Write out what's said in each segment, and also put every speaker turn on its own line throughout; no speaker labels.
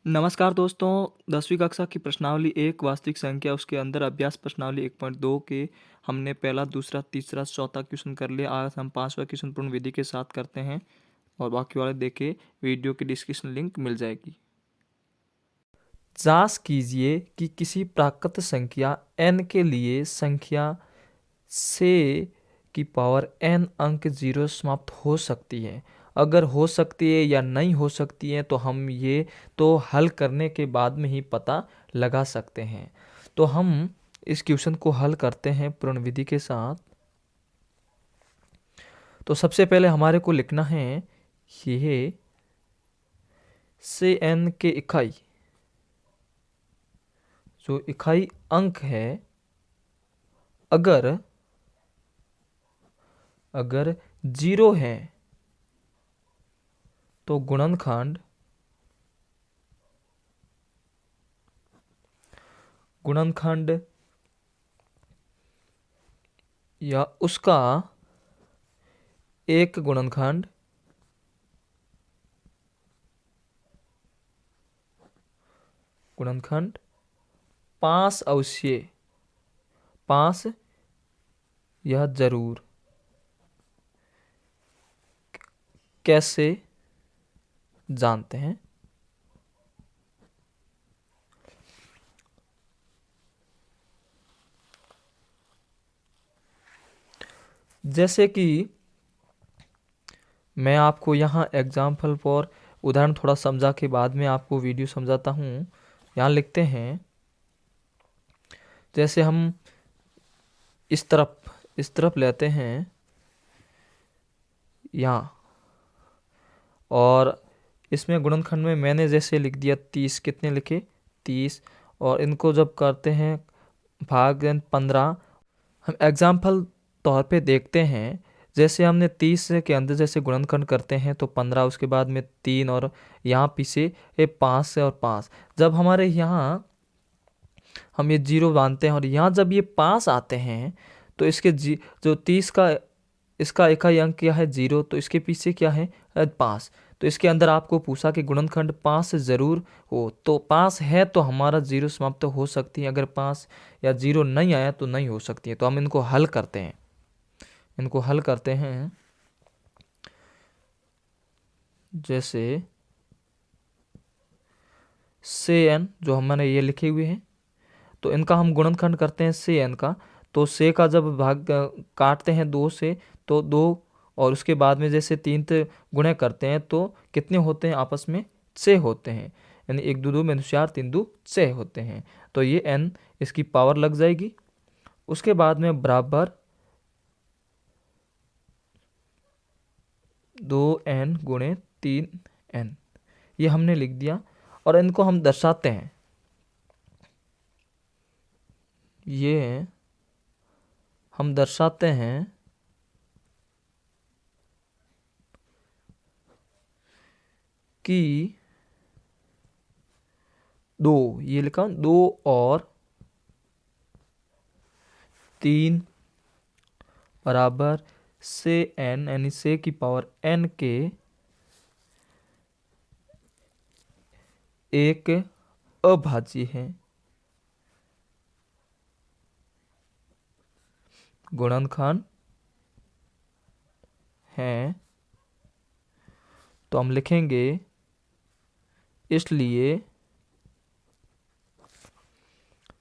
नमस्कार दोस्तों, 10वीं कक्षा की प्रश्नावली 1 वास्तविक संख्या उसके अंदर अभ्यास प्रश्नावली 1.2 के हमने पहला, दूसरा, तीसरा, चौथा क्वेश्चन कर लिया। आज हम 5वां क्वेश्चन पूर्ण विधि के साथ करते हैं और बाकी वाले देखे वीडियो की डिस्क्रिप्शन लिंक मिल जाएगी। जांच कीजिए कि किसी प्राकृत संख्या n के लिए संख्या से की पावर n अंक 0 समाप्त हो सकती है। अगर हो सकती है या नहीं हो सकती है तो हम ये तो हल करने के बाद में ही पता लगा सकते हैं। तो हम इस क्वेश्चन को हल करते हैं पूर्ण विधि के साथ। तो सबसे पहले हमारे को लिखना है ये से n के इकाई, जो इकाई अंक है, अगर 0 है तो गुणनखंड या उसका एक गुणनखंड गुणनखंड 5 अवश्य 5 यह जरूर। कैसे जानते हैं? जैसे कि मैं आपको यहाँ एग्जाम्पल फॉर उदाहरण थोड़ा समझा के बाद में आपको वीडियो समझाता हूँ। यहाँ लिखते हैं, जैसे हम इस तरफ लेते हैं यहाँ, और इसमें गुणनखंड में मैंने जैसे लिख दिया 30, कितने लिखे 30, और इनको जब करते हैं भाग 15, हम एग्जाम्पल तौर पे देखते हैं। जैसे हमने 30 के अंदर जैसे गुणनखंड करते हैं तो 15, उसके बाद में 3 और यहाँ पीछे 5 से और 5। जब हमारे यहाँ हम ये 0 बांधते हैं और यहाँ जब ये 5 आते हैं तो इसके जो 30 का इसका इकाई अंक क्या है 0, तो इसके पीछे क्या है 5। तो इसके अंदर आपको पूछा कि गुणनखंड 5 से ज़रूर हो, तो 5 है तो हमारा 0 समाप्त हो सकती है। अगर 5 या 0 नहीं आया तो नहीं हो सकती है। तो हम इनको हल करते हैं। जैसे से n जो हमने ये लिखे हुए हैं, तो इनका हम गुणनखंड करते हैं से n का। तो से का जब भाग काटते हैं 2 से तो 2, और उसके बाद में जैसे 3 से गुणे करते हैं तो कितने होते हैं आपस में 6 होते हैं, यानी 1 2 2 में 4 3 2 6 होते हैं। तो ये n इसकी पावर लग जाएगी। उसके बाद में बराबर 2n गुणे 3n, ये हमने लिख दिया। और इनको हम दर्शाते हैं, ये हम दर्शाते हैं कि 2, ये लिखा 2 और 3 बराबर से n, यानी से की पावर n के एक अभाज्य है। गुणनखंड है, तो हम लिखेंगे इसलिए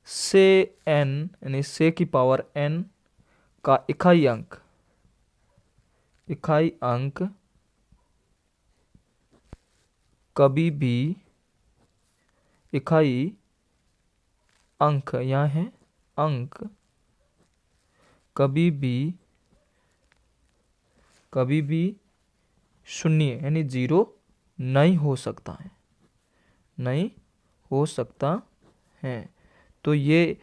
से n, यानी से की पावर n का इकाई अंक कभी भी इकाई अंक, यहाँ है अंक, कभी भी शून्य यानी 0 नहीं हो सकता है। तो ये